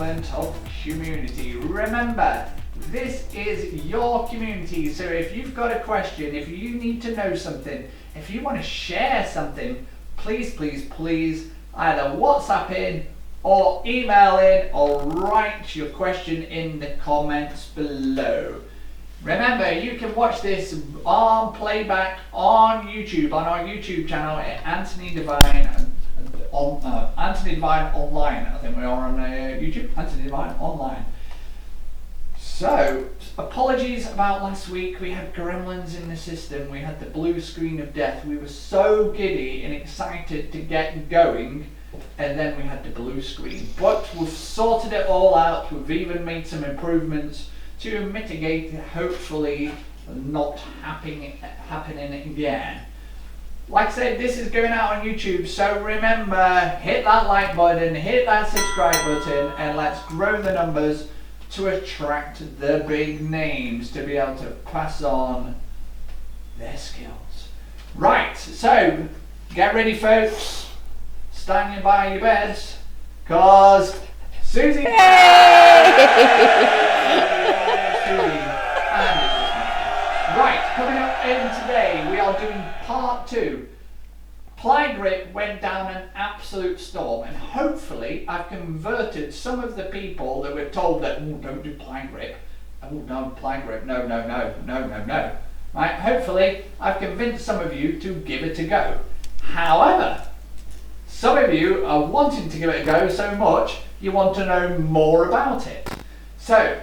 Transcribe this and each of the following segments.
element of community. Remember, this is your community, so if you've got a question, if you need to know something, if you want to share something, please, please, please either WhatsApp in or email in or write your question in the comments below. Remember, you can watch this on playback on YouTube, on our YouTube channel at Anthony Devine Online. I think we are on YouTube, Anthony Devine Online. So, apologies about last week. We had gremlins in the system. We had the blue screen of death. We were so giddy and excited to get going, and then we had the blue screen. But we've sorted it all out. We've even made some improvements to mitigate, hopefully, not happening again. Like I said, this is going out on YouTube, so remember, hit that like button, hit that subscribe button, and let's grow the numbers to attract the big names to be able to pass on their skills. Right, so get ready, folks. Standing by your beds, cause Susie. Right, coming up in today, we are doing part 2. Ply Grip went down an absolute storm, and hopefully I've converted some of the people that were told that, oh, don't do Ply Grip. Oh, no, Ply Grip, no. Right, hopefully I've convinced some of you to give it a go. However, some of you are wanting to give it a go so much, you want to know more about it. So,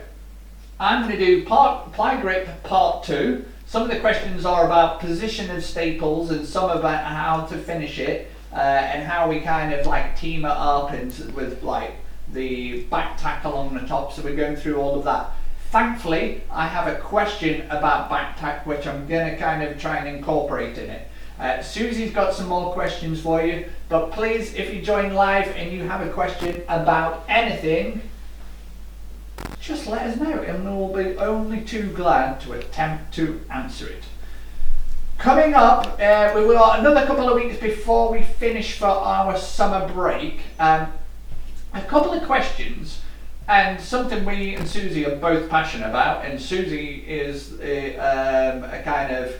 I'm going to do Ply Grip Part 2. Some of the questions are about position of staples and some about how to finish it and how we kind of like team it up and with like the back tack along the top. So we're going through all of that. Thankfully, I have a question about back tack which I'm going to kind of try and incorporate in it. Susie's got some more questions for you, but please, if you join live and you have a question about anything, just let us know and we'll be only too glad to attempt to answer it. Coming up, we've got another couple of weeks before we finish for our summer break. A couple of questions and something we and Susie are both passionate about, and Susie is a kind of,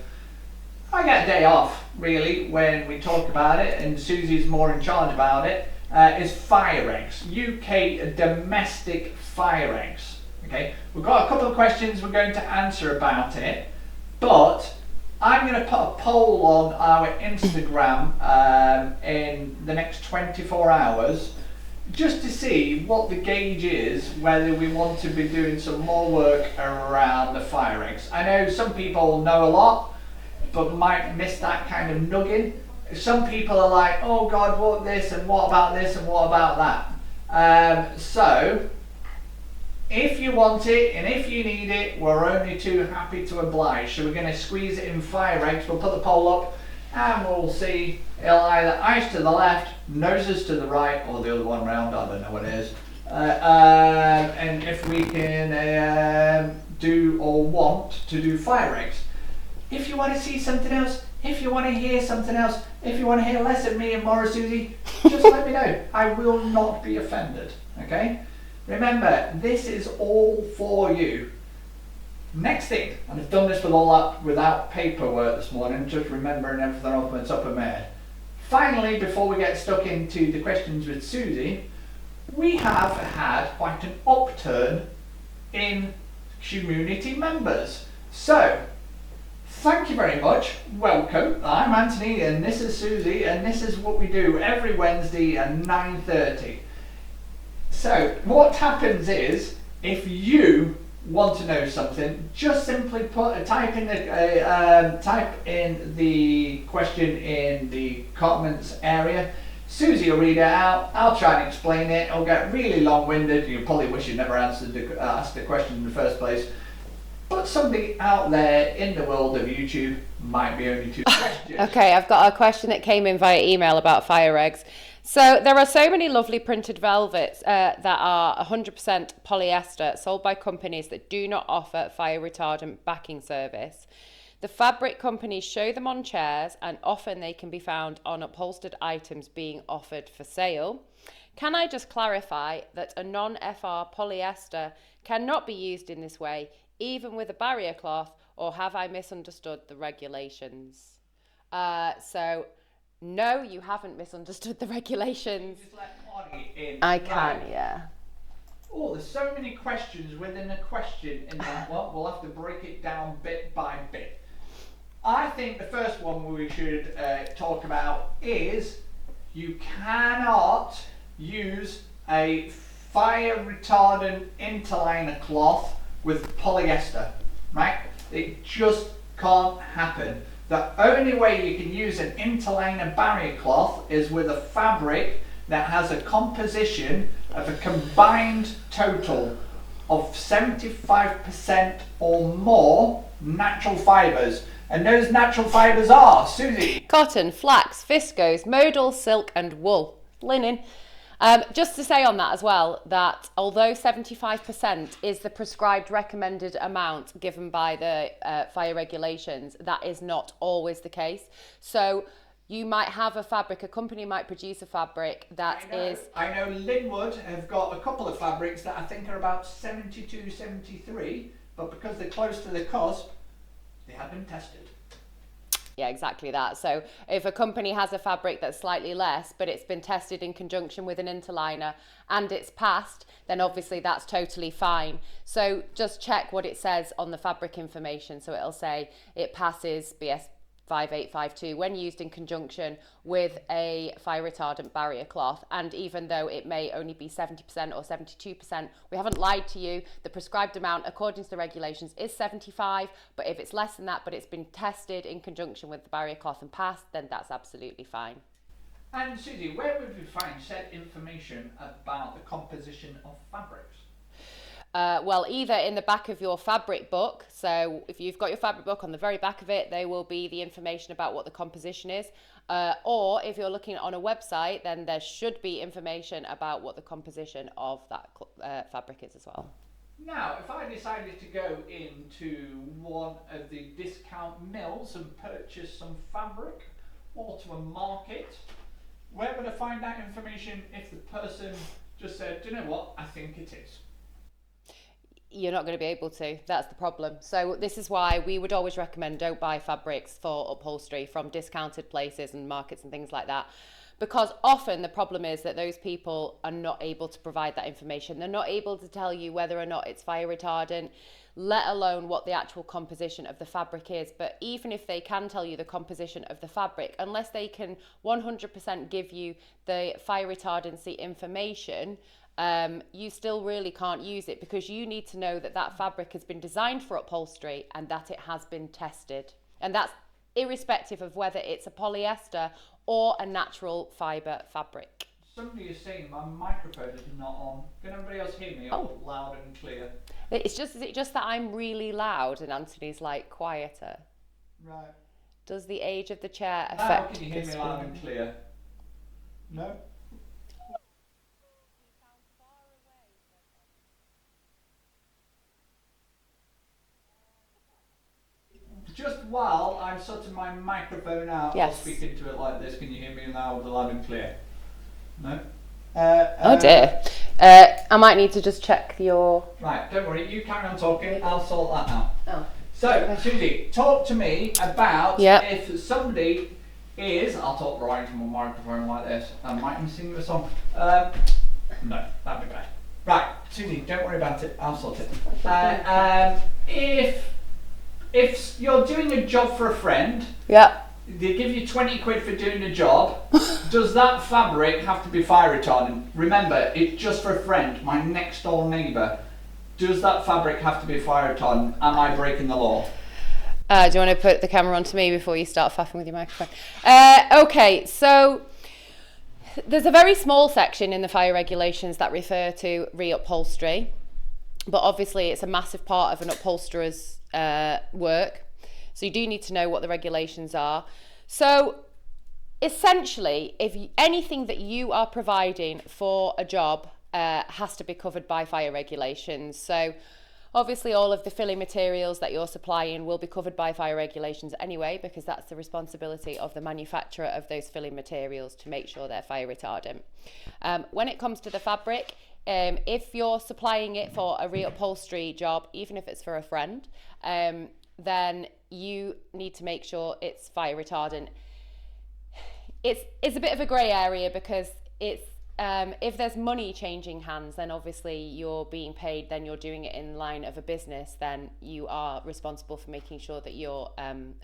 I get a day off really when we talk about it, and Susie's more in charge about it, is fire eggs, UK domestic fire eggs. Okay, we've got a couple of questions we're going to answer about it, but I'm going to put a poll on our Instagram in the next 24 hours just to see what the gauge is, whether we want to be doing some more work around the fire eggs. I know some people know a lot, but might miss that kind of nugging. Some people are like, oh God, what this and what about this and what about that? So, if you want it and if you need it, we're only too happy to oblige. So we're going to squeeze it in fire eggs. We'll put the poll up and we'll see. It'll either ice to the left, noses to the right, or the other one round. I don't know what it is. And if we can do or want to do fire eggs. If you want to see something else, if you want to hear something else, if you want to hear less of me and more of Susie, just let me know. I will not be offended. Okay? Remember, this is all for you. Next thing, and I've done this with all that without paperwork this morning, just remembering everything off the top of my head. Finally, before we get stuck into the questions with Susie, we have had quite an upturn in community members. So, thank you very much. Welcome. I'm Anthony and this is Susie and this is what we do every Wednesday at 9:30. So what happens is, if you want to know something, just simply type in the question in the comments area. Susie will read it out. I'll try and explain it. It'll get really long-winded. You'll probably wish you never asked the question in the first place. But somebody out there in the world of YouTube might be only two questions. Okay, I've got a question that came in via email about fire eggs. So there are so many lovely printed velvets that are 100% polyester sold by companies that do not offer fire retardant backing service. The fabric companies show them on chairs and often they can be found on upholstered items being offered for sale. Can I just clarify that a non-FR polyester cannot be used in this way, even with a barrier cloth, or have I misunderstood the regulations? So, no, you haven't misunderstood the regulations. Just let Connie in. I can, Right. yeah. Oh, there's so many questions within a question in that one. We'll have to break it down bit by bit. I think the first one we should talk about is you cannot use a fire retardant interliner cloth with polyester, right? It just can't happen. The only way you can use an interliner barrier cloth is with a fabric that has a composition of a combined total of 75% or more natural fibres. And those natural fibres are, Susie? Cotton, flax, viscose, modal, silk and wool. Linen. Just to say on that as well, that although 75% is the prescribed recommended amount given by the fire regulations, that is not always the case. So you might have a fabric, a company might produce a fabric that I know Linwood have got a couple of fabrics that I think are about 72, 73, but because they're close to the cusp, they have been tested. Yeah, exactly that. So if a company has a fabric that's slightly less, but it's been tested in conjunction with an interliner and it's passed, then obviously that's totally fine. So just check what it says on the fabric information. So it'll say it passes BS 5852 when used in conjunction with a fire retardant barrier cloth. And even though it may only be 70% or 72%, we haven't lied to you. The prescribed amount according to the regulations is 75, but if it's less than that but it's been tested in conjunction with the barrier cloth and passed, then that's absolutely fine. And Susie, where would we find said information about the composition of fabrics? Well, either in the back of your fabric book, so if you've got your fabric book, on the very back of it, there will be the information about what the composition is. Or if you're looking on a website, then there should be information about what the composition of that fabric is as well. Now, if I decided to go into one of the discount mills and purchase some fabric, or to a market, where would I find that information if the person just said, do you know what, I think it is? You're not going to be able to. That's the problem. So this is why we would always recommend don't buy fabrics for upholstery from discounted places and markets and things like that, because often the problem is that those people are not able to provide that information. They're not able to tell you whether or not it's fire retardant, let alone what the actual composition of the fabric is. But even if they can tell you the composition of the fabric, unless they can 100% give you the fire retardancy information, you still really can't use it, because you need to know that that fabric has been designed for upholstery and that it has been tested. And that's irrespective of whether it's a polyester or a natural fibre fabric. Somebody is saying my microphone is not on. Can everybody else hear me? Oh. Loud and clear. Is it just that I'm really loud and Anthony's like quieter? Right. Does the age of the chair Now affect can you hear the me loud screen? and clear? No? Just while I'm sorting my microphone out, I'll Yes. speak into it like this. Can you hear me now, loud and clear? No? Oh dear. I might need to just check your... Right, don't worry, you carry on talking, I'll sort that out. Oh. So, Susie, talk to me about Yep. if somebody is, I'll talk right into my microphone like this, I might even sing the song. No, that'd be bad. Right, Susie, don't worry about it, I'll sort it. If you're doing a job for a friend, Yeah. they give you 20 quid for doing the job, does that fabric have to be fire retardant? Remember, it's just for a friend, my next door neighbour. Does that fabric have to be fire retardant? Am I breaking the law? Do you want to put the camera onto me before you start faffing with your microphone? Okay, so there's a very small section in the fire regulations that refer to reupholstery, but obviously it's a massive part of an upholsterer's work. So you do need to know what the regulations are. So essentially, anything that you are providing for a job has to be covered by fire regulations. So Obviously, all of the filling materials that you're supplying will be covered by fire regulations anyway, because that's the responsibility of the manufacturer of those filling materials to make sure they're fire retardant. When it comes to the fabric, if you're supplying it for a reupholstery job, even if it's for a friend, then you need to make sure it's fire retardant. It's a bit of a grey area because it's if there's money changing hands, then obviously you're being paid, then you're doing it in line of a business, then you are responsible for making sure that you're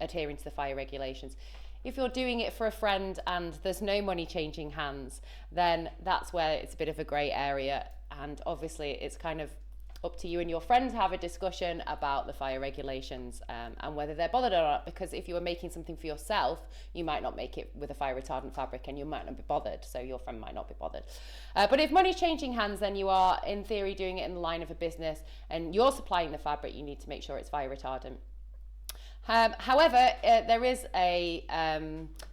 adhering to the fire regulations. If you're doing it for a friend and there's no money changing hands, then that's where it's a bit of a grey area, and obviously it's kind of up to you and your friends to have a discussion about the fire regulations and whether they're bothered or not, because if you were making something for yourself, you might not make it with a fire retardant fabric and you might not be bothered, so your friend might not be bothered. But if money's changing hands, then you are in theory doing it in the line of a business and you're supplying the fabric, you need to make sure it's fire retardant. However, there is a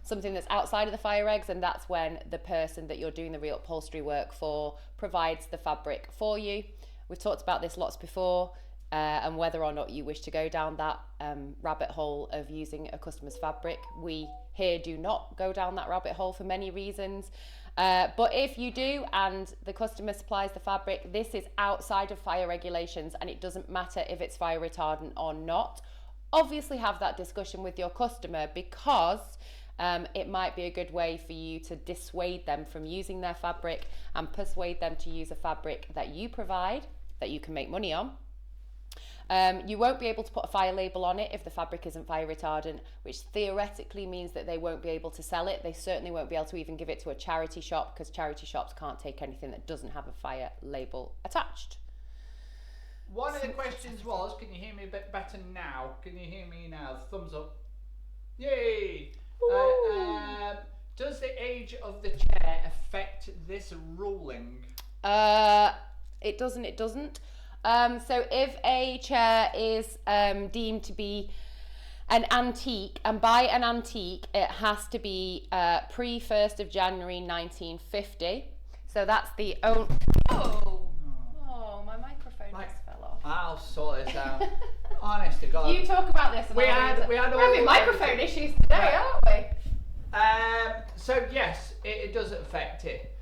something that's outside of the fire regs, and that's when the person that you're doing the reupholstery work for provides the fabric for you. We've talked about this lots before, and whether or not you wish to go down that rabbit hole of using a customer's fabric. We here do not go down that rabbit hole for many reasons. But if you do and the customer supplies the fabric, this is outside of fire regulations, and it doesn't matter if it's fire retardant or not. Obviously have that discussion with your customer, because it might be a good way for you to dissuade them from using their fabric and persuade them to use a fabric that you provide, that you can make money on. You won't be able to put a fire label on it if the fabric isn't fire retardant, which theoretically means that they won't be able to sell it. They certainly won't be able to even give it to a charity shop, because charity shops can't take anything that doesn't have a fire label attached. One of the questions was, can you hear me a bit better now? Can you hear me now? Thumbs up. Yay! Does the age of the chair affect this ruling? It doesn't. So if a chair is deemed to be an antique, and by an antique it has to be pre 1st of January 1950. So that's the only... Oh, my microphone just fell off. I'll sort this out. Honest to God. You talk about this. We had We're having microphone issues today, aren't we? So yes, it does affect it.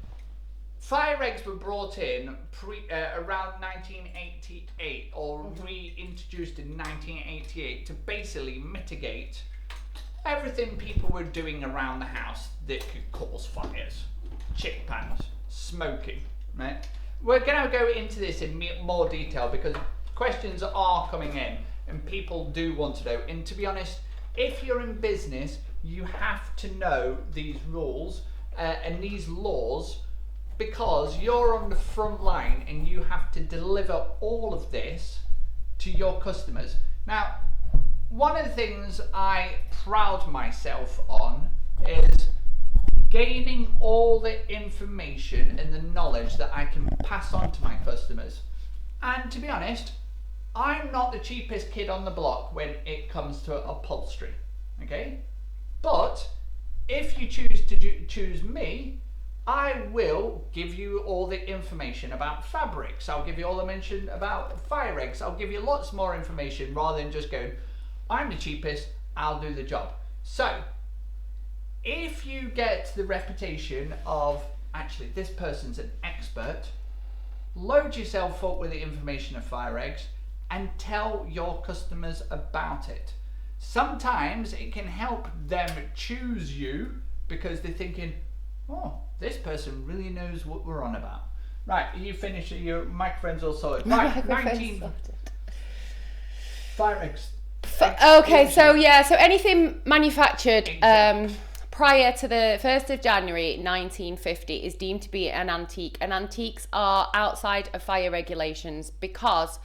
Fire regs were brought in around 1988, or reintroduced in 1988, to basically mitigate everything people were doing around the house that could cause fires. Chip pans, smoking, right? We're going to go into this in more detail because questions are coming in and people do want to know. And to be honest, if you're in business, you have to know these rules and these laws, because you're on the front line and you have to deliver all of this to your customers. Now, one of the things I pride myself on is gaining all the information and the knowledge that I can pass on to my customers. And to be honest, I'm not the cheapest kid on the block when it comes to upholstery, okay? But if you choose to choose me, I will give you all the information about fabrics. I'll give you all the mention about fire regs. I'll give you lots more information rather than just going, I'm the cheapest, I'll do the job. So, if you get the reputation of, actually, this person's an expert, load yourself up with the information of fire regs and tell your customers about it. Sometimes it can help them choose you because they're thinking, oh, this person really knows what we're on about. Right, you finished, your microphone's all sorted. Right, 19 fire regs. Okay, so yeah, so anything manufactured prior to the 1st of January 1950 is deemed to be an antique, and antiques are outside of fire regulations because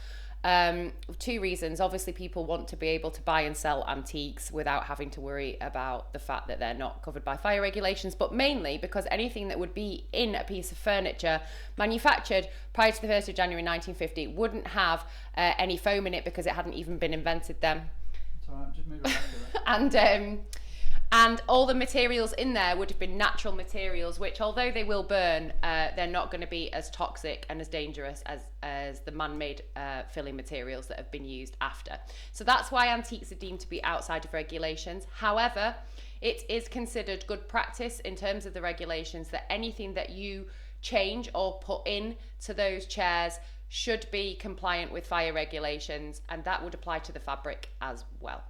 two reasons. Obviously, people want to be able to buy and sell antiques without having to worry about the fact that they're not covered by fire regulations, but mainly because anything that would be in a piece of furniture manufactured prior to the 1st of January 1950 wouldn't have any foam in it because it hadn't even been invented then. It's all right, just move it back a bit. And all the materials in there would have been natural materials, which, although they will burn, they're not going to be as toxic and as dangerous as the man-made filling materials that have been used after. So that's why antiques are deemed to be outside of regulations. However, it is considered good practice in terms of the regulations that anything that you change or put in to those chairs should be compliant with fire regulations, and that would apply to the fabric as well.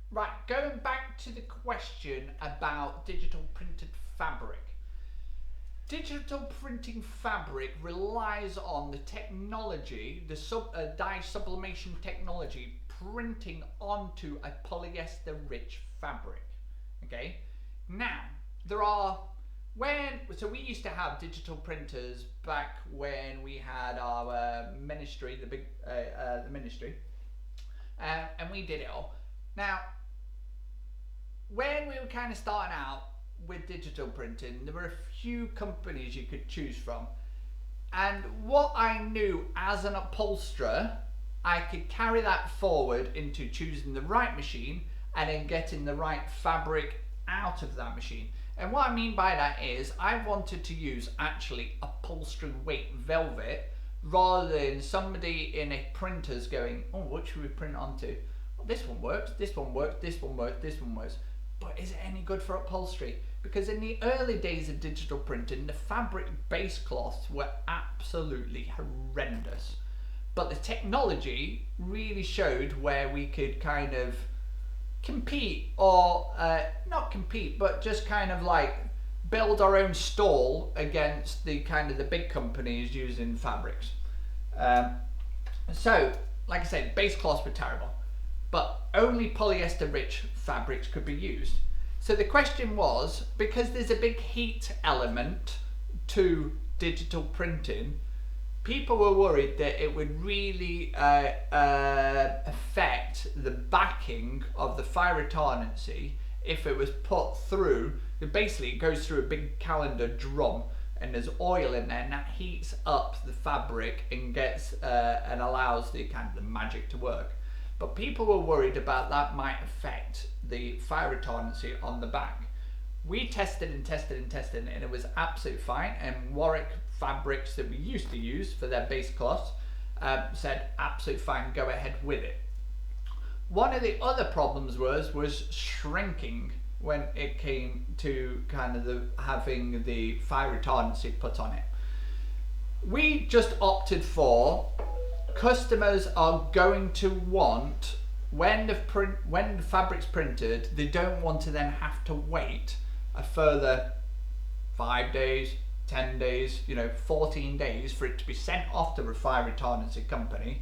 Right, going back to the question about digital printed fabric. Digital printing fabric relies on the technology, the dye sublimation technology, printing onto a polyester-rich fabric. Okay, now so we used to have digital printers back when we had our ministry, the ministry, and we did it all. Now, when we were kind of starting out with digital printing, there were a few companies you could choose from. And what I knew as an upholsterer, I could carry that forward into choosing the right machine and then getting the right fabric out of that machine. And what I mean by that is I wanted to use actually upholstery weight velvet rather than somebody in a printer's going, oh, what should we print onto? Well, this one works, this one works, this one works, this one works. But is it any good for upholstery? Because in the early days of digital printing, the fabric base cloths were absolutely horrendous. But the technology really showed where we could kind of compete, or not compete, but just kind of like build our own stall against the kind of the big companies using fabrics. So, like I said, base cloths were terrible, but only polyester rich fabrics could be used. So the question was, because there's a big heat element to digital printing, people were worried that it would really affect the backing of the fire retardancy if it was put through. Basically, it goes through a big calendar drum, and there's oil in there, and that heats up the fabric and gets and allows the kind of the magic to work. But people were worried about that might affect the fire retardancy on the back. We tested and tested and tested, and it was absolutely fine. And Warwick Fabrics that we used to use for their base cloths said absolutely fine, go ahead with it. One of the other problems was shrinking when it came to kind of having the fire retardancy put on it. We just opted for customers are going to want, when the fabric's printed, they don't want to then have to wait a further 5 days, 10 days, 14 days for it to be sent off to a fire retardancy company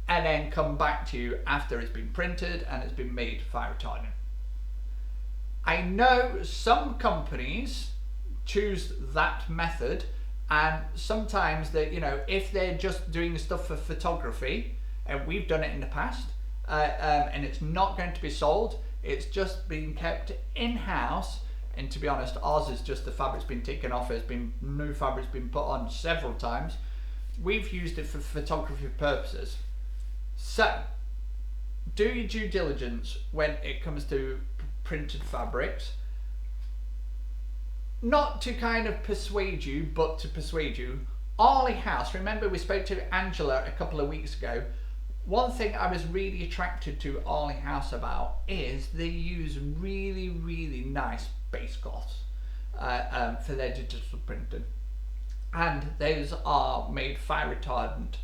and then come back to you after it's been printed and it's been made fire retardant. I know some companies choose that method, and sometimes they, if they're just doing stuff for photography, and we've done it in the past, and it's not going to be sold, it's just being kept in-house. And to be honest, ours is just the fabric's been taken off, new fabric's been put on several times. We've used it for photography purposes. So, do your due diligence when it comes to printed fabrics. Not to kind of persuade you, but to persuade you. Arley House, remember we spoke to Angela a couple of weeks ago. One thing I was really attracted to Arley House about is they use really, really nice base cloths for their digital printing. And those are made fire retardant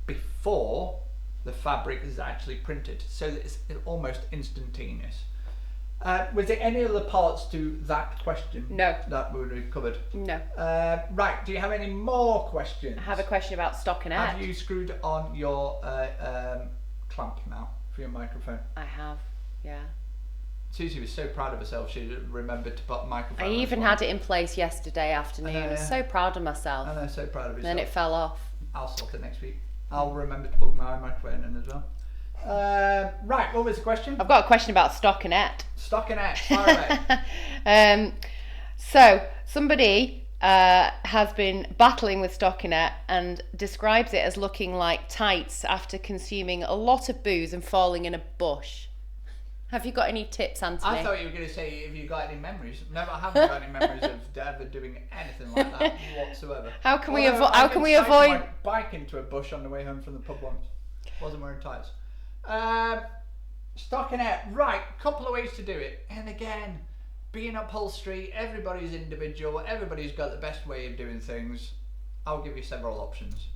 before the fabric is actually printed. So it's almost instantaneous. Was there any other parts to that question? No. That we covered? No. Right, do you have any more questions? I have a question about stockinette. Have you screwed on your clamp now for your microphone? I have, yeah. Susie was so proud of herself, she remembered to put the microphone I on even had it in place yesterday afternoon. I was so proud of myself. I know, so proud of yourself. And then it fell off. I'll sort it next week. I'll remember to put my microphone in as well. Right, what was the question? I've got a question about stockinette. Stockinette, fire away. So somebody has been battling with stockinette and describes it as looking like tights after consuming a lot of booze and falling in a bush. Have you got any tips, Anthony? I thought you were going to say if you got any memories. No, I haven't got any memories of ever doing anything like that whatsoever. How can we Although how I can did we cycle avoid? my bike into a bush on the way home from the pub once. Wasn't wearing tights. Stockinette. Right, couple of ways to do it. And again, being upholstery, everybody's individual. Everybody's got the best way of doing things. I'll give you several options.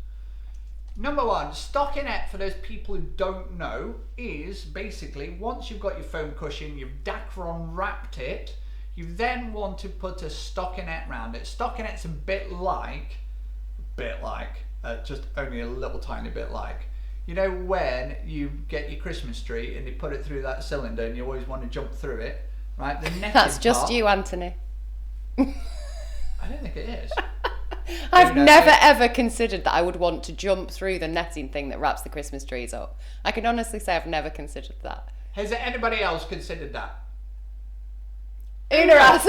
Number one, stockinette, for those people who don't know, is basically once you've got your foam cushion, you've Dacron wrapped it, you then want to put a stockinette round it. Stockinette's a bit like, just only a little tiny bit like, you know when you get your Christmas tree and you put it through that cylinder and you always want to jump through it, right? The netting That's just part, you, Anthony. I don't think it is. I've never ever considered that I would want to jump through the netting thing that wraps the Christmas trees up. I can honestly say I've never considered that. Has anybody else considered that? Una has.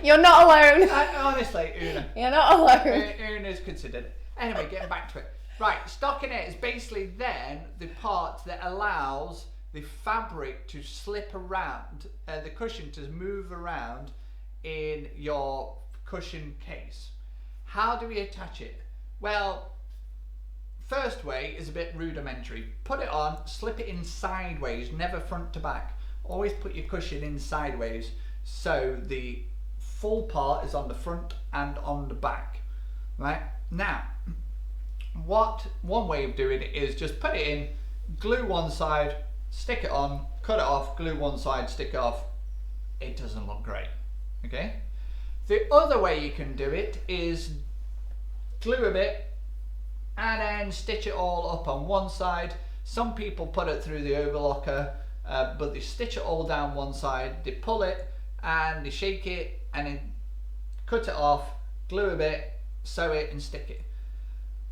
You're not alone. Honestly, Una. You're not alone. Una's considered it. Anyway, getting back to it. Right, stockinette is basically then the part that allows the fabric to slip around, the cushion to move around in your cushion case. How do we attach it? Well, first way is a bit rudimentary. Put it on, slip it in sideways, never front to back. Always put your cushion in sideways so the full part is on the front and on the back. Right? Now, one way of doing it is just put it in, glue one side, stick it on, cut it off, glue one side, stick it off. It doesn't look great. Okay? The other way you can do it is glue a bit and then stitch it all up on one side. Some people put it through the overlocker, but they stitch it all down one side, they pull it and they shake it and then cut it off, glue a bit, sew it and stick it.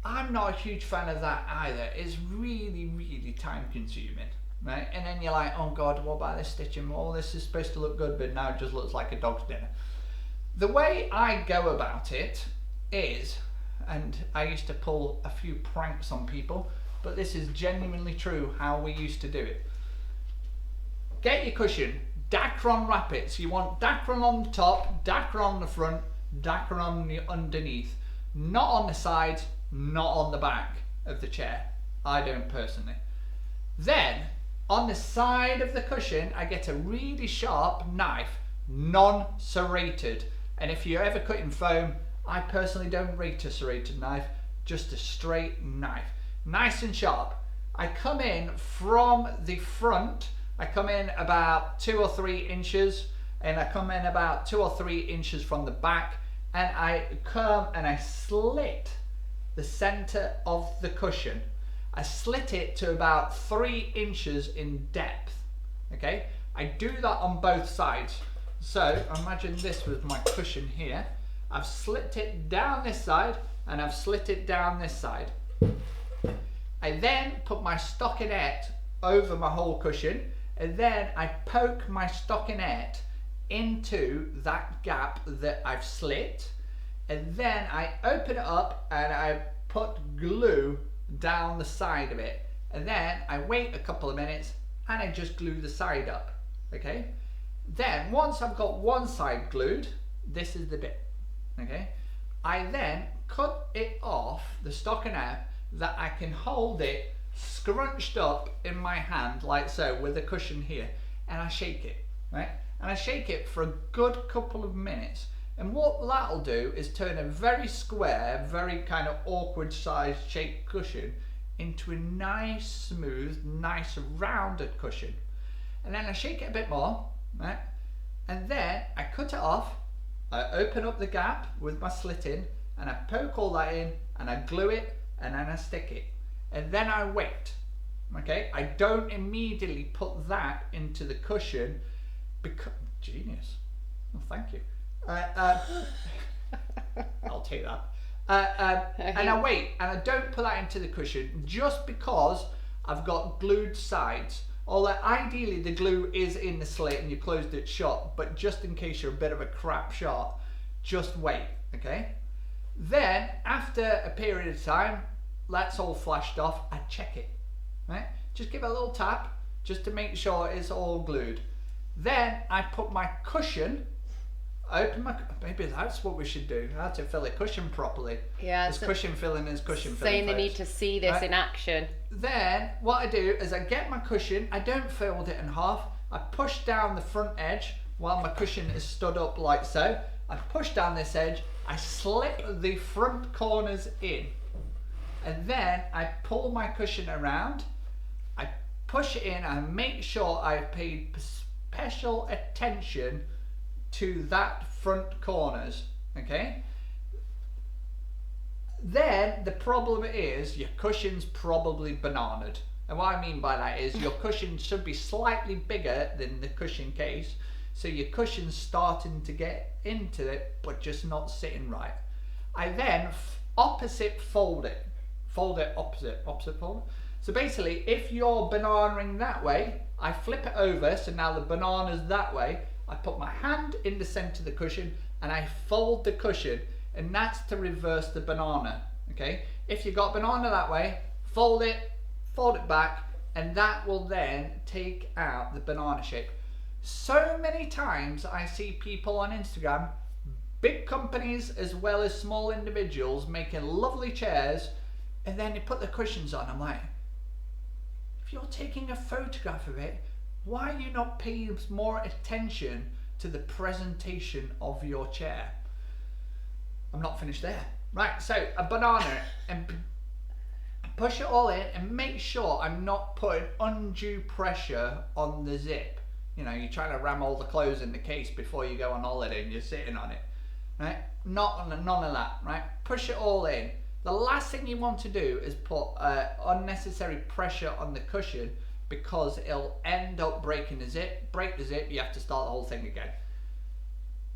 I'm not a huge fan of that either. It's really, really time consuming, right? And then you're like, oh God, what about this stitching? Well, this is supposed to look good, but now it just looks like a dog's dinner. The way I go about it is, and I used to pull a few pranks on people, but this is genuinely true how we used to do it. Get your cushion, Dacron wrap it. So you want Dacron on the top, Dacron on the front, Dacron on the underneath. Not on the sides, not on the back of the chair. I don't personally. Then, on the side of the cushion, I get a really sharp knife, non-serrated. And if you're ever cutting foam, I personally don't rate a serrated knife, just a straight knife. Nice and sharp. I come in from the front, I come in about 2 or 3 inches, and I come in about 2 or 3 inches from the back, and I come and I slit the center of the cushion. I slit it to about 3 inches in depth. Okay, I do that on both sides. So imagine this was my cushion here. I've slit it down this side and I've slit it down this side. I then put my stockinette over my whole cushion, and then I poke my stockinette into that gap that I've slit, and then I open it up and I put glue down the side of it, and then I wait a couple of minutes and I just glue the side up. Okay, then once I've got one side glued, this is the bit. Okay, I then cut it off the stockinette that I can hold it scrunched up in my hand like so with the cushion here, and I shake it, right? And I shake it for a good couple of minutes, and what that'll do is turn a very square, very kind of awkward sized shaped cushion into a nice smooth, nice rounded cushion. And then I shake it a bit more, right? And then I cut it off, I open up the gap with my slit in, and I poke all that in, and I glue it, and then I stick it. And then I wait, okay? I don't immediately put that into the cushion because, genius, well, thank you. I'll take that. And I wait, and I don't put that into the cushion just because I've got glued sides. Although ideally the glue is in the slit and you closed it shut, but just in case you're a bit of a crap shot, just wait, okay? Then, after a period of time, that's all flashed off, I check it, right? Just give it a little tap, just to make sure it's all glued. Then I put my cushion, maybe that's what we should do, how to fill a cushion properly. Yeah. As cushion filling as cushion filling. Saying they need to see this in action. Then what I do is I get my cushion, I don't fold it in half, I push down the front edge while my cushion is stood up like so. I push down this edge, I slip the front corners in, and then I pull my cushion around, I push it in, and make sure I've paid special attention to that front corners, okay? Then the problem is your cushion's probably bananaed. And what I mean by that is your cushion should be slightly bigger than the cushion case. So your cushion's starting to get into it, but just not sitting right. I then opposite fold it. Fold it opposite fold. So basically, if you're bananaing that way, I flip it over, so now the banana's that way. I put my hand in the center of the cushion and I fold the cushion, and that's to reverse the banana, okay? If you got banana that way, fold it back, and that will then take out the banana shape. So many times I see people on Instagram, big companies as well as small individuals, making lovely chairs, and then they put the cushions on. I'm like, if you're taking a photograph of it, why are you not paying more attention to the presentation of your chair? I'm not finished there. Right, so a banana and push it all in and make sure I'm not putting undue pressure on the zip. You know, you're trying to ram all the clothes in the case before you go on holiday and you're sitting on it, right? None of that, right? Push it all in. The last thing you want to do is put unnecessary pressure on the cushion, because it'll end up breaking the zip. Break the zip, you have to start the whole thing again.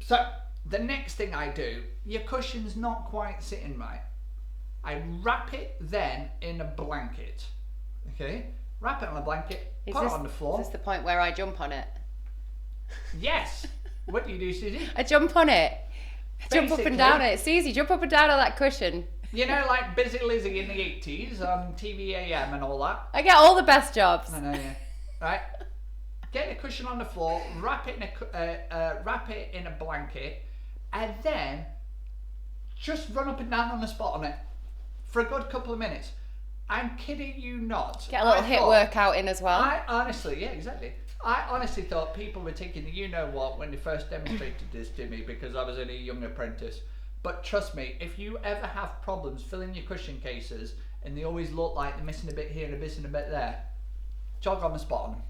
So the next thing I do, your cushion's not quite sitting right. I wrap it then in a blanket, okay? Wrap it on a blanket, put it on the floor. Is this the point where I jump on it? Yes. What do you do, Susie? I jump on it. Jump up and down it. It's easy. Jump up and down on that cushion. You know, like Busy Lizzie in the 80s on TV AM and all that. I get all the best jobs. I know, yeah. Right? Get a cushion on the floor, wrap it in a blanket, and then just run up and down on the spot on it for a good couple of minutes. I'm kidding you not. Get a little hit workout in as well. I honestly thought people were taking the you-know-what when they first demonstrated this to me, because I was only a young apprentice. But trust me, if you ever have problems filling your cushion cases and they always look like they're missing a bit here and they're missing a bit there, jog on the spot on them.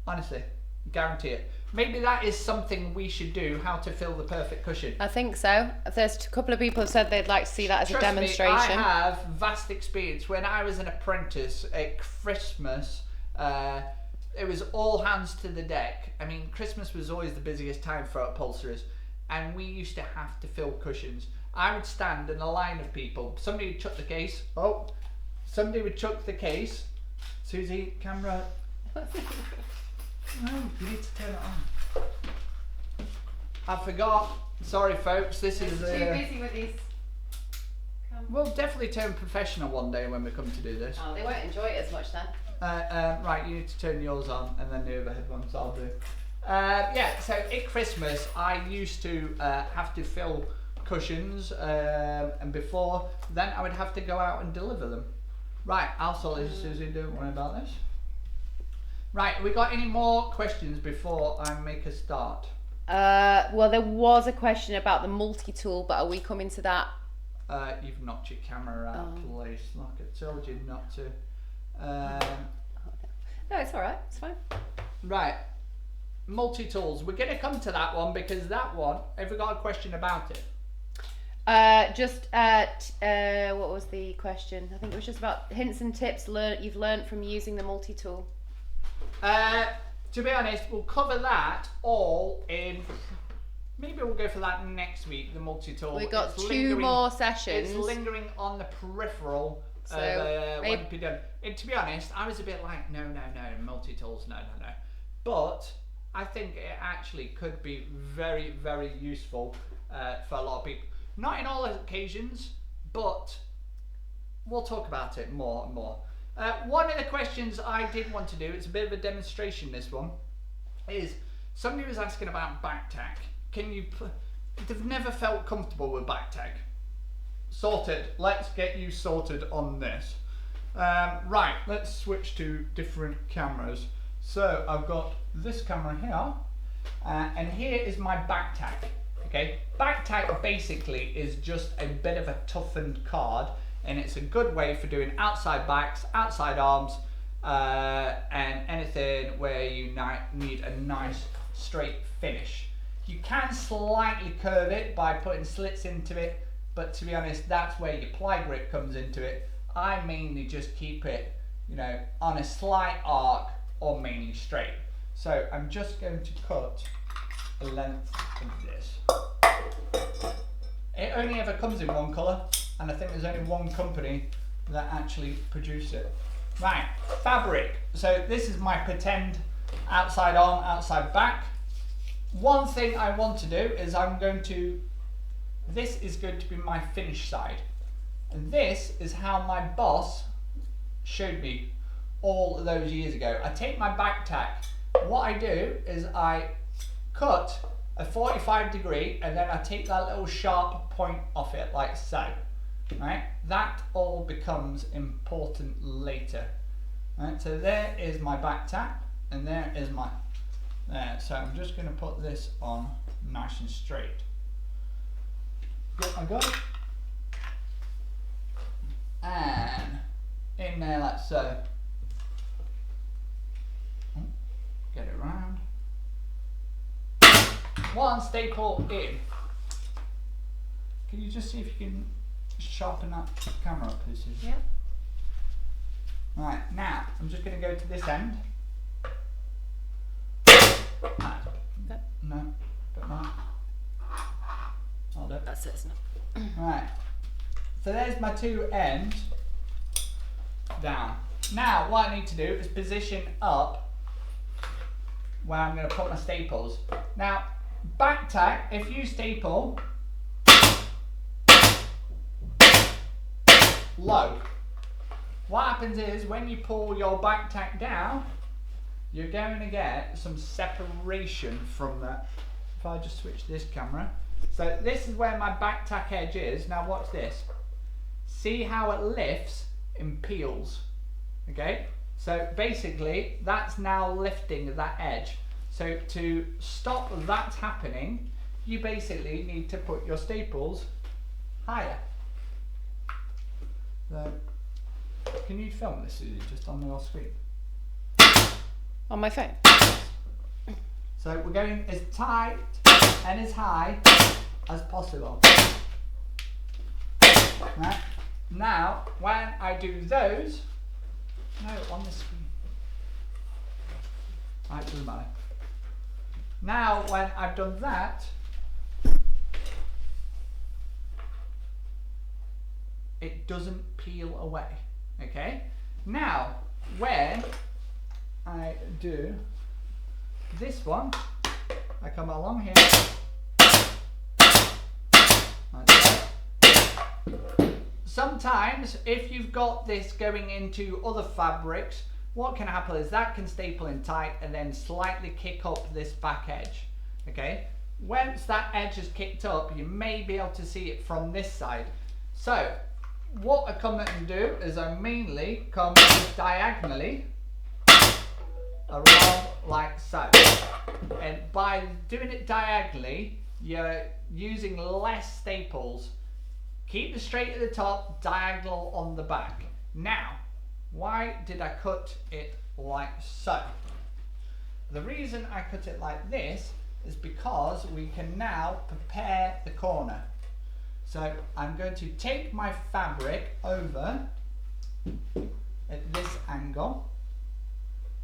Honestly, guarantee it. Maybe that is something we should do, how to fill the perfect cushion. I think so. There's a couple of people who said they'd like to see that as a demonstration. Me, I have vast experience. When I was an apprentice at Christmas, it was all hands to the deck. I mean, Christmas was always the busiest time for upholsterers, and we used to have to fill cushions. I would stand in a line of people. Somebody would chuck the case. Oh, somebody would chuck the case. Susie, camera. No, you need to turn it on. I forgot. Sorry, folks. This is too busy with these. We'll definitely turn professional one day when we come to do this. Oh, they won't enjoy it as much then. Right, you need to turn yours on, and then the overhead ones I'll do. Yeah, so at Christmas I used to have to fill cushions, and before then I would have to go out and deliver them. Right, I'll sort this, Susie, don't worry about this. Right, we got any more questions before I make a start? Well, there was a question about the multi-tool, but are we coming to that? You've knocked your camera out of place, like I told you not to. No, it's alright, it's fine. Right, multi-tools. We're going to come to that one, because that one, have we got a question about it? What was the question? I think it was just about hints and tips you've learned from using the multi-tool. To be honest, we'll cover that all in. Maybe we'll go for that next week. The multi-tool. We've got two more sessions. It's lingering on the peripheral. So what to be done. And to be honest, I was a bit like, no, multi-tools, no. But I think it actually could be very, very useful for a lot of people. Not in all occasions, but we'll talk about it more and more. One of the questions I did want to do, it's a bit of a demonstration this one, is somebody was asking about back tack. They've never felt comfortable with back tack. Sorted, let's get you sorted on this. Right, let's switch to different cameras. So I've got this camera here, and here is my back tack. Okay, back tack basically is just a bit of a toughened card, and it's a good way for doing outside backs, outside arms, and anything where you need a nice straight finish. You can slightly curve it by putting slits into it, but to be honest, that's where your ply grip comes into it. I mainly just keep it, you know, on a slight arc or mainly straight. So I'm just going to cut the length of this. It only ever comes in one colour, and I think there's only one company that actually produce it. Right, fabric. So this is my pretend outside arm, outside back. One thing I want to do is this is going to be my finish side. And this is how my boss showed me all of those years ago. I take my back tack. What I do is I cut a 45 degree and then I take that little sharp point off it like so. Right? That all becomes important later. Right? So there is my back tack and there is my there. So I'm just going to put this on nice and straight. Get my gun and in there like so. Get it round. One staple in. Can you just see if you can sharpen that camera up, please? Yeah. Right, now I'm just going to go to this end. No, but no. Hold it. That's it, isn't it? Right. So there's my two ends down. Now what I need to do is position up where I'm going to put my staples. Now back tack, if you staple low, what happens is when you pull your back tack down, you're going to get some separation from that. If I just switch this camera. So this is where my back tack edge is. Now watch this. See how it lifts and peels. Okay? So basically that's now lifting that edge. So to stop that happening, you basically need to put your staples higher. So can you film this, Susie, just on your screen? On my phone. So we're going as tight and as high as possible. Right. Now, when I do those, no, on the screen. Right, doesn't matter. Now, when I've done that, it doesn't peel away. Okay. Now, when I do this one, I come along here, like that. Sometimes if you've got this going into other fabrics, what can happen is that can staple in tight and then slightly kick up this back edge. Okay, once that edge is kicked up, you may be able to see it from this side. So what I come and do is I mainly come diagonally around like so, and by doing it diagonally you're using less staples. Keep the straight at the top, diagonal on the back. Now why did I cut it like so? The reason I cut it like this is because we can now prepare the corner. So I'm going to take my fabric over at this angle,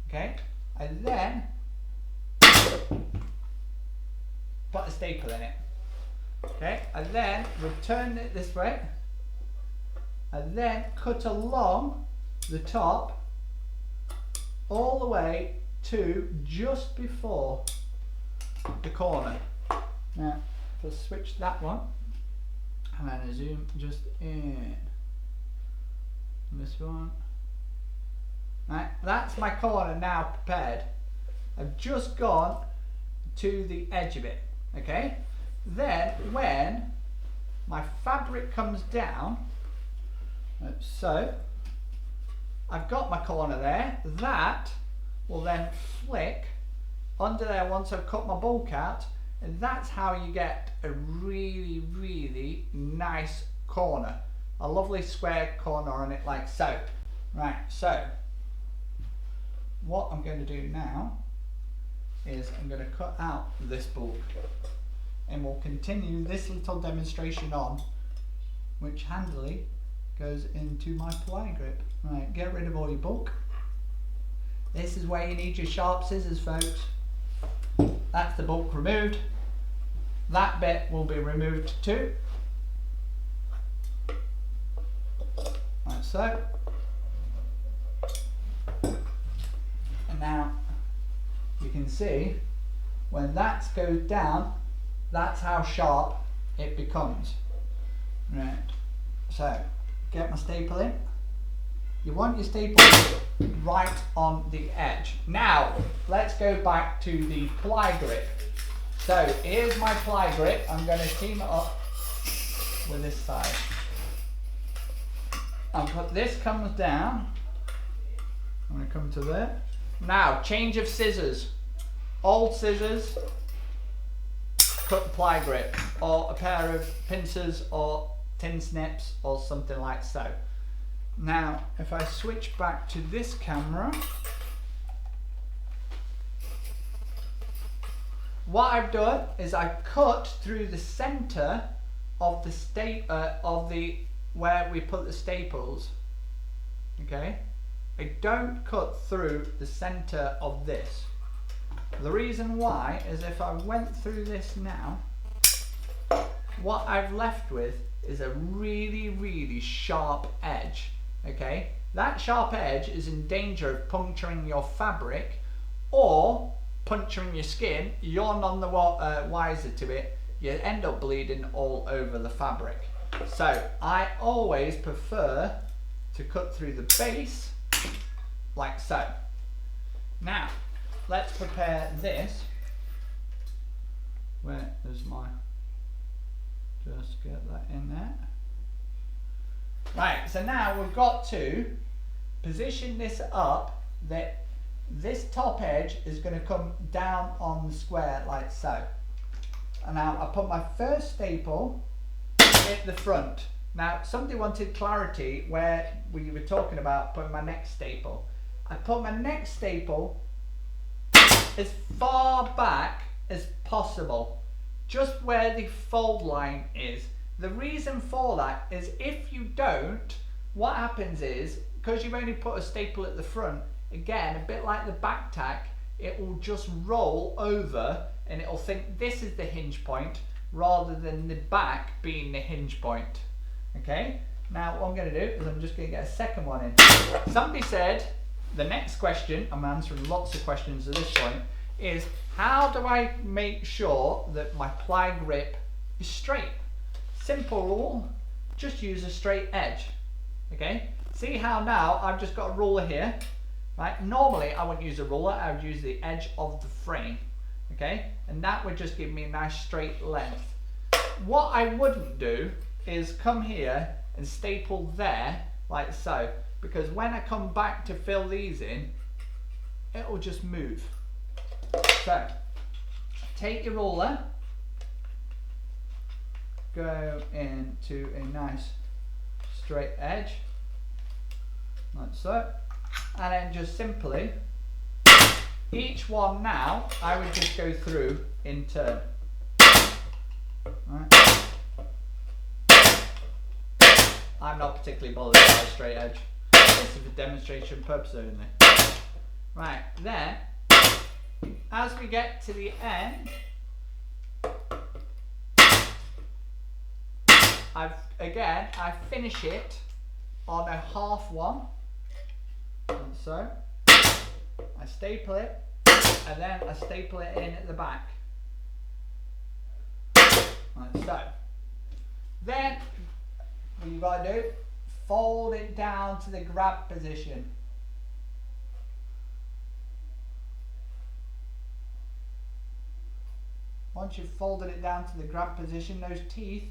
okay, and then put a staple in it, okay, and then return it this way, and then cut along the top all the way to just before the corner. Now if I switch that one and then I zoom just in this one Right, that's my corner now prepared. I've just gone to the edge of it, okay? Then when my fabric comes down, so I've got my corner there, that will then flick under there once I've cut my bulk out, and that's how you get a really, really nice corner. A lovely square corner on it like so. Right, so what I'm going to do now is I'm going to cut out this bulk, and we'll continue this little demonstration on, which handily goes into my ply grip. Right, get rid of all your bulk. This is where you need your sharp scissors, folks. That's the bulk removed. That bit will be removed too. Like so. And now you can see when that goes down, that's how sharp it becomes. Right, so get my staple in. You want your staple right on the edge. Now let's go back to the ply grip. So here's my ply grip. I'm going to team it up with this side. I'll put this comes down. I'm going to come to there. Now change of scissors. Old scissors, cut the ply grip, or a pair of pincers or tin snips or something like so. Now if I switch back to this camera, what I've done is I've cut through the center of the where we put the staples. Okay, I don't cut through the center of this. The reason why is if I went through this now, what I've left with is a really, really sharp edge. Okay, that sharp edge is in danger of puncturing your fabric or puncturing your skin. You're none the wiser to it. You end up bleeding all over the fabric. So I always prefer to cut through the base like so. Now let's prepare this. Where is my, just get that in there. Right, so now we've got to position this up that this top edge is going to come down on the square like so. And now I put my first staple at the front. Now somebody wanted clarity where we were talking about putting my next staple. I put my next staple as far back as possible, just where the fold line is. The reason for that is if you don't, what happens is, because you've only put a staple at the front, again, a bit like the back tack, it will just roll over and it'll think this is the hinge point rather than the back being the hinge point. Okay, now what I'm going to do is I'm just going to get a second one in. Somebody said, the next question, I'm answering lots of questions at this point, is how do I make sure that my ply grip is straight? Simple rule, just use a straight edge. Okay, see how now I've just got a ruler here, right? Normally I wouldn't use a ruler, I would use the edge of the frame. Okay, and that would just give me a nice straight length. What I wouldn't do is come here and staple there like so, because when I come back to fill these in, it will just move. So take your ruler, go into a nice straight edge like so, and then just simply each one now I would just go through in turn. Right. I'm not particularly bothered by a straight edge. This is for demonstration purpose only. Right, then as we get to the end, I finish it on a half one, and so I staple it, and then I staple it in at the back, like so. Then what you've got to do, fold it down to the grab position. Once you've folded it down to the grab position, those teeth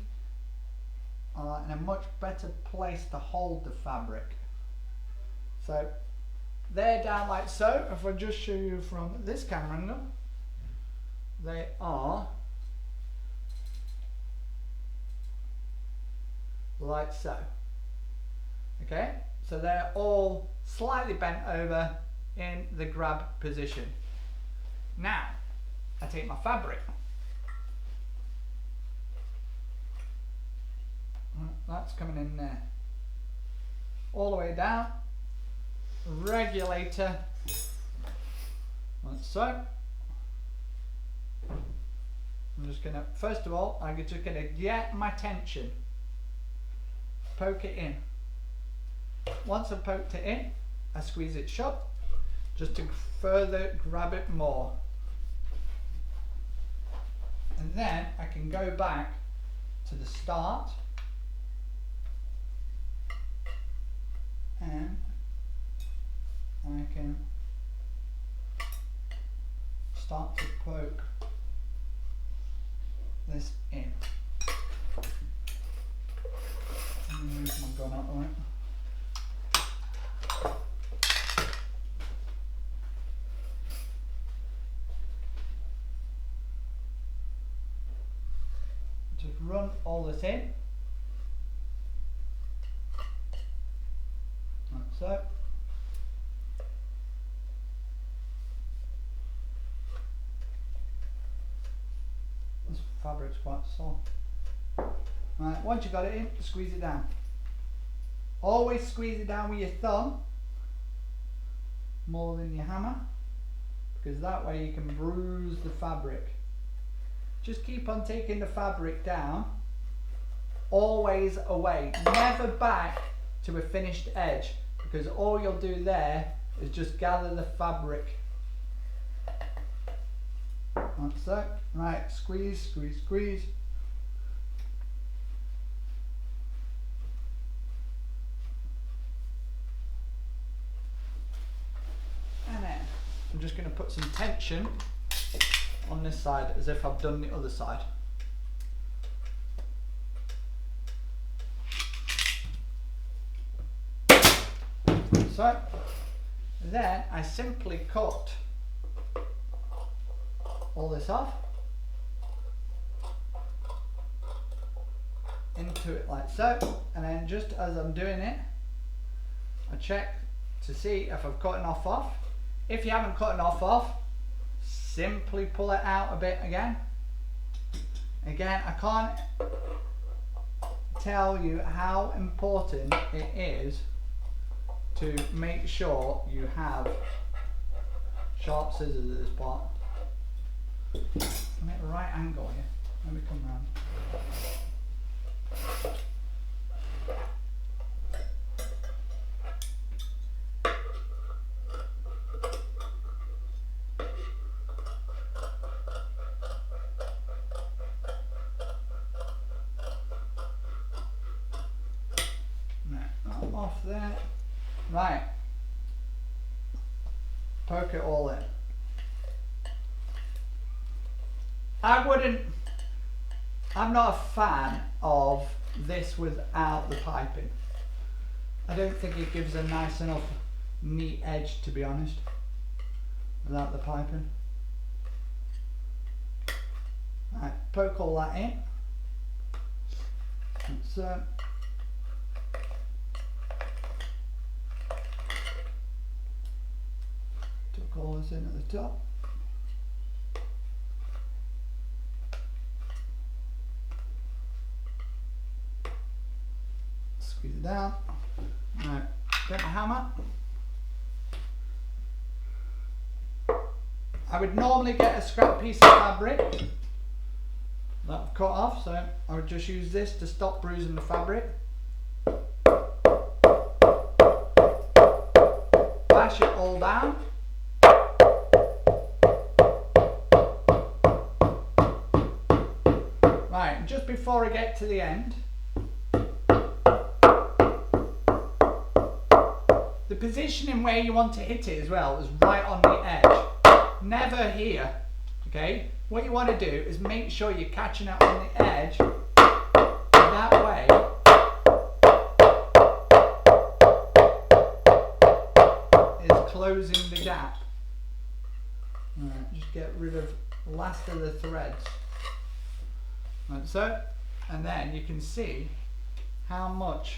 are in a much better place to hold the fabric. So they're down like so. If I just show you from this camera angle, they are like so. Okay, so they're all slightly bent over in the grab position. Now I take my fabric, that's coming in there, all the way down, regulator, like so. I'm just gonna, first of all, I'm just gonna get my tension, poke it in. Once I've poked it in, I squeeze it shut just to further grab it more. And then I can go back to the start and I can start to poke this in. Move my gun out the way. Just run all this in, like so. This fabric's quite soft. Right, once you've got it in, squeeze it down. Always squeeze it down with your thumb more than your hammer, because that way you can bruise the fabric. Just keep on taking the fabric down, always away, never back to a finished edge, because all you'll do there is just gather the fabric. Like so. Right, squeeze, squeeze, squeeze. And then I'm just going to put some tension on this side as if I've done the other side. So then I simply cut all this off into it like so, and then just as I'm doing it, I check to see if I've cut enough off. If you haven't cut enough off, simply pull it out a bit again. Again, I can't tell you how important it is to make sure you have sharp scissors at this part. I'm at the right angle here. Let me come round. Off there. Right. Poke it all in. I'm not a fan of this without the piping. I don't think it gives a nice enough neat edge, to be honest, without the piping. Right, poke all that in. So tuck all this in at the top. Squeeze it down. Right, get my hammer. I would normally get a scrap piece of fabric that I've cut off, so I would just use this to stop bruising the fabric. Bash it all down. Right, and just before I get to the end, the positioning where you want to hit it as well is right on the edge. Never here, Okay, what you want to do is make sure you're catching it on the edge. That way, it's closing the gap. Alright, just get rid of the last of the threads. Like so, and then you can see how much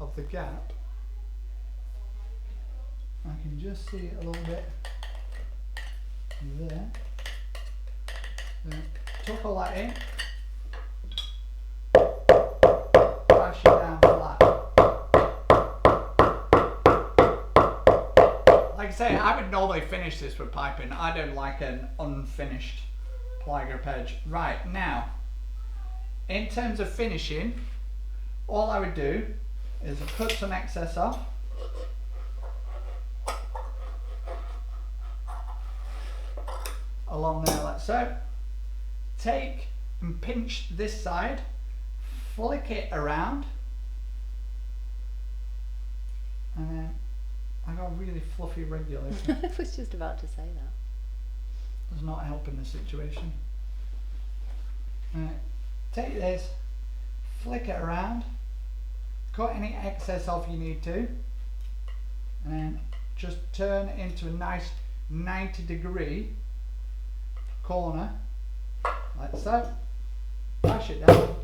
of the gap. I can just see it a little bit there. Tuck all that in. Bash it down flat. Like I say, I would normally finish this with piping. I don't like an unfinished ply grip edge. Right, now, in terms of finishing, all I would do is cut some excess off. Along there like so. Take and pinch this side, flick it around, and then I got a really fluffy regulator. I was just about to say that. It's not helping the situation. Right. Take this, flick it around, cut any excess off you need to, and then just turn it into a nice 90-degree corner, like so. Bash it down.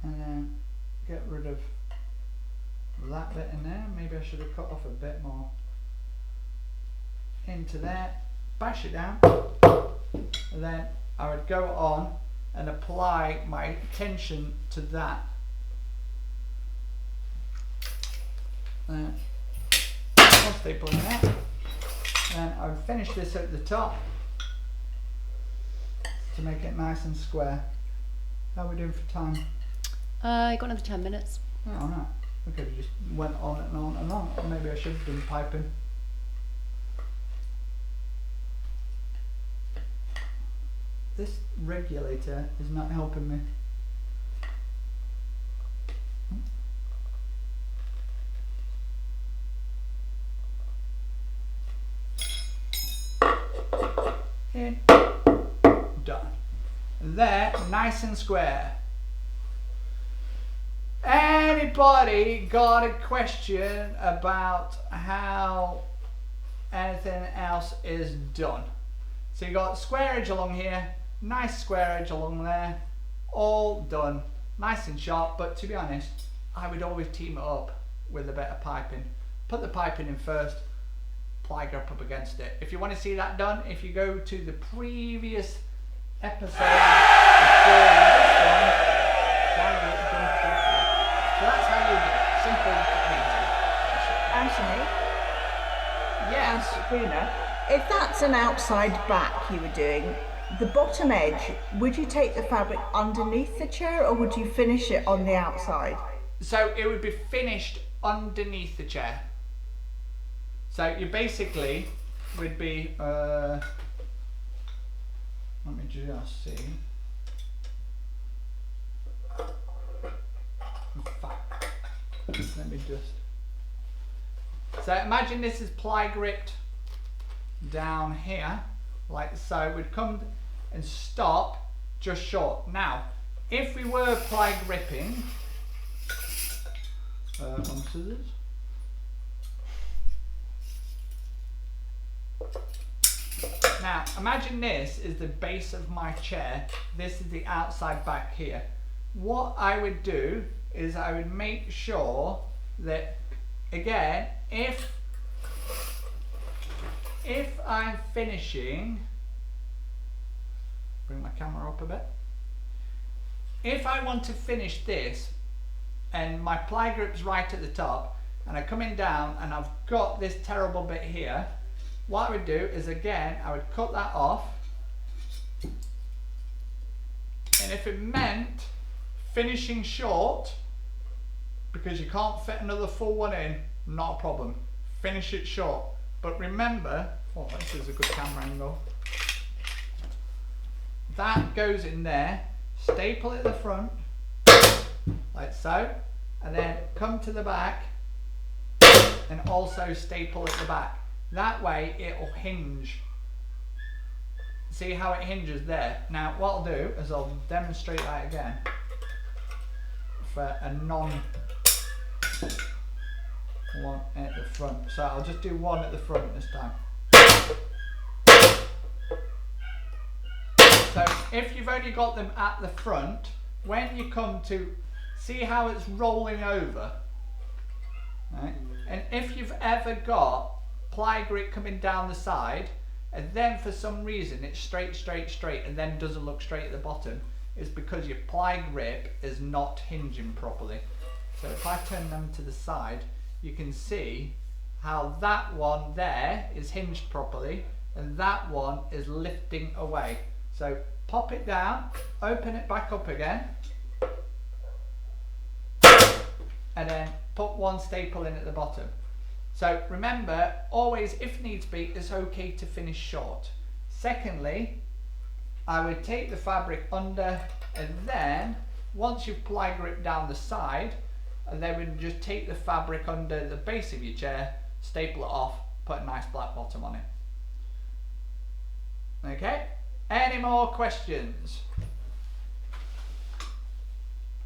And then get rid of that bit in there. Maybe I should have cut off a bit more. Into there, bash it down, and then I would go on and apply my tension to that. One staple in there, and I would finish this at the top to make it nice and square. How are we doing for time? I got another 10 minutes. Oh no, we could have just went on and on and on. Or maybe I should have been piping. This regulator is not helping me. In. Done. There, nice and square. Anybody got a question about how anything else is done? So you got square edge along here, nice square edge along there, all done, nice and sharp. But to be honest, I would always team it up with a bit of piping. Put the piping in first, ply grip up against it. If you want to see that done, if you go to the previous episode before this one, ply grip done properly. So that's how you do it. Simple and easy. Anthony, Yes. Sabrina, if that's an outside back you were doing, the bottom edge, would you take the fabric underneath the chair or would you finish it on the outside? So it would be finished underneath the chair. So you basically would be, let me just see. In fact, let me just. So imagine this is ply gripped down here, like so. We'd come and stop just short. Now, if we were ply gripping, on scissors. Now, imagine this is the base of my chair. This is the outside back here. What I would do is I would make sure that, again, if I'm finishing, bring my camera up a bit. If I want to finish this and my ply grip's right at the top and I'm coming down and I've got this terrible bit here, what I would do is, again, I would cut that off, and if it meant finishing short because you can't fit another full one in, not a problem, finish it short. But remember, oh, this is a good camera angle, that goes in there, staple at the front like so, and then come to the back and also staple at the back. That way it'll hinge. See how it hinges there? Now what I'll do is I'll demonstrate that again for a non one at the front. So I'll just do one at the front this time. So if you've only got them at the front, when you come to see how it's rolling over, right? And if you've ever got ply grip coming down the side, and then for some reason it's straight, and then doesn't look straight at the bottom, it's because your ply grip is not hinging properly. So if I turn them to the side, you can see how that one there is hinged properly, and that one is lifting away. So pop it down, open it back up again, and then put one staple in at the bottom. So remember, always, if needs be, it's okay to finish short. Secondly, I would take the fabric under, and then once you've ply grip down the side, and then we'd just take the fabric under the base of your chair, staple it off, put a nice black bottom on it. Okay? Any more questions?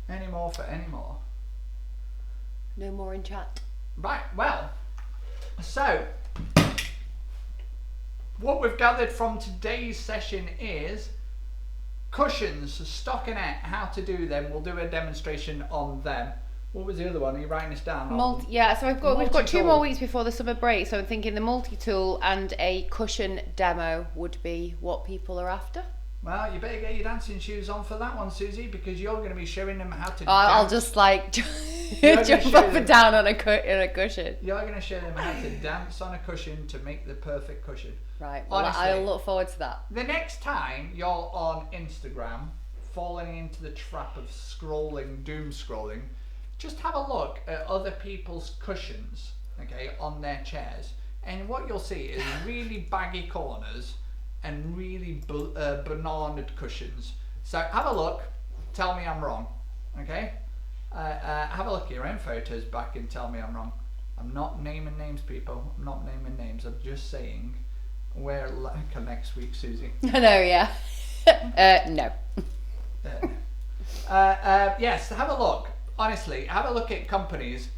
Any more for any more? No more in chat. Right, well, so what we've gathered from today's session is cushions, stockinette, how to do them. We'll do a demonstration on them. What was the other one? Are you writing this down? Yeah, so we've got 2 Multi-tool. more weeks before the summer break, so I'm thinking the multi-tool and a cushion demo would be what people are after. Well, you better get your dancing shoes on for that one, Susie, because you're going to be showing them how to I'll dance. just like You're jump gonna show up them. and down on a cushion. You're going to show them how to dance on a cushion to make the perfect cushion. Right, well, Honestly, I'll look forward to that. the next time you're on Instagram, falling into the trap of doom scrolling, just have a look at other people's cushions, okay, on their chairs, and what you'll see is really baggy corners and really bananaed cushions. So have a look, tell me I'm wrong, okay? Have a look at your own photos back and tell me I'm wrong. I'm not naming names, people. I'm not naming names. I'm just saying we're like next week, Susie. I know, yeah. No. Yes, have a look. Honestly, have a look at companies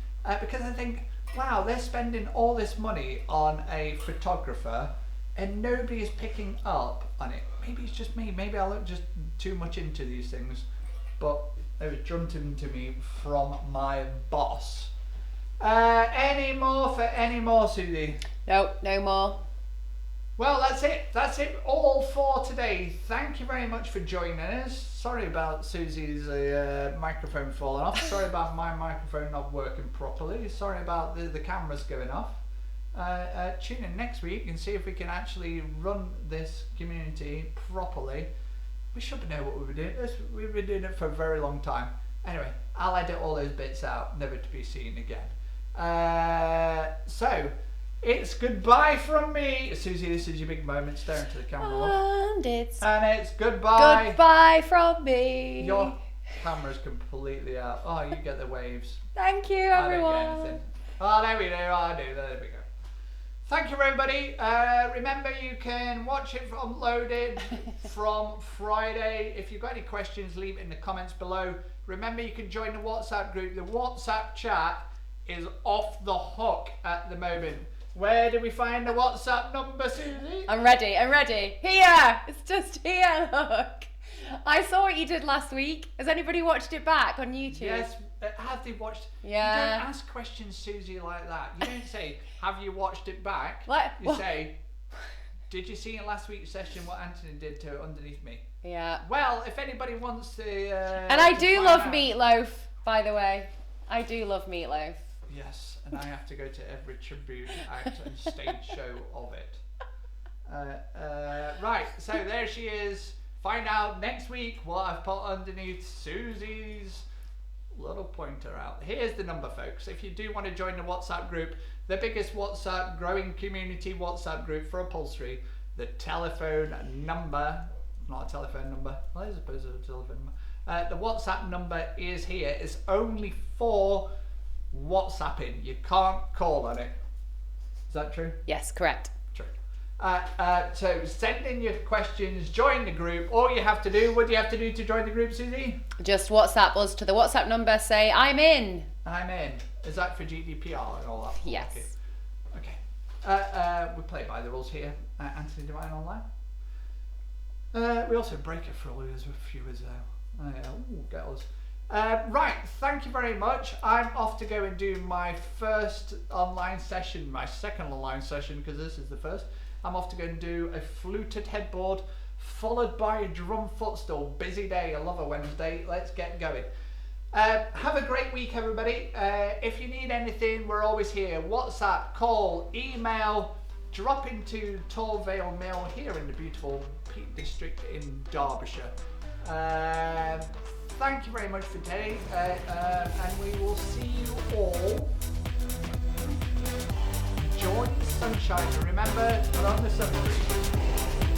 because I think, wow, they're spending all this money on a photographer and nobody is picking up on it. Maybe it's just me. Maybe I look just too much into these things, but it was drummed into me from my boss. Any more, Susie? Nope, no more. Well, that's it. That's it all for today. Thank you very much for joining us. Sorry about Susie's microphone falling off. Sorry about my microphone not working properly. Sorry about the cameras going off. Tune in next week and see if we can actually run this community properly. We should know what we've been doing. We've been doing it for a very long time. Anyway, I'll edit all those bits out, never to be seen again. So, it's goodbye from me. Susie, this is your big moment. Stare into the camera. And it's Goodbye. goodbye from me. Your camera's completely out. Oh, you get the waves. Thank you, I don't get everyone. anything. Oh, there we go. I do. There we go. Thank you, everybody. Remember, you can watch it uploaded from Friday. If you've got any questions, leave it in the comments below. Remember, you can join the WhatsApp group. The WhatsApp chat is off the hook at the moment. Where do we find the WhatsApp number, Susie? I'm ready. Here! It's just here, look. I saw what you did last week. Has anybody watched it back on YouTube? Yes, have they watched? Yeah. You don't ask questions, Susie, like that. You don't say, have you watched it back? What? You say, did you see in last week's session what Anthony did to underneath me? Yeah. Well, if anybody wants to... And I to do find love out- meatloaf, by the way. I do love meatloaf. Yes, and I have to go to every tribute act and stage show of it. Right, so there she is. Find out next week what I've put underneath Susie's little pointer out. Here's the number, folks. If you do want to join the WhatsApp group, the biggest WhatsApp growing community WhatsApp group for upholstery, the telephone number, not a telephone number, well, I suppose it's a telephone number. The WhatsApp number is here. It's only for WhatsApping. You can't call on it. Is that true? Yes, correct. True. So send in your questions, join the group. All you have to do, what do you have to do to join the group, Susie? Just WhatsApp us to the WhatsApp number, say, I'm in. I'm in. Is that for GDPR and all that? Yes. Okay. We play by the rules here. Anthony Devine Online. We also break it for all those viewers though. Ooh, girls. Right, thank you very much. I'm off to go and do my first online session, my second online session, because this is the first. I'm off to go and do a fluted headboard, followed by a drum footstool. Busy day, I love a Wednesday. Let's get going. Have a great week, everybody. If you need anything, we're always here. WhatsApp, call, email, drop into Torvale Mill here in the beautiful Peak District in Derbyshire. Thank you very much for today, and we will see you all. Enjoy the sunshine, and remember, put on the sunscreen.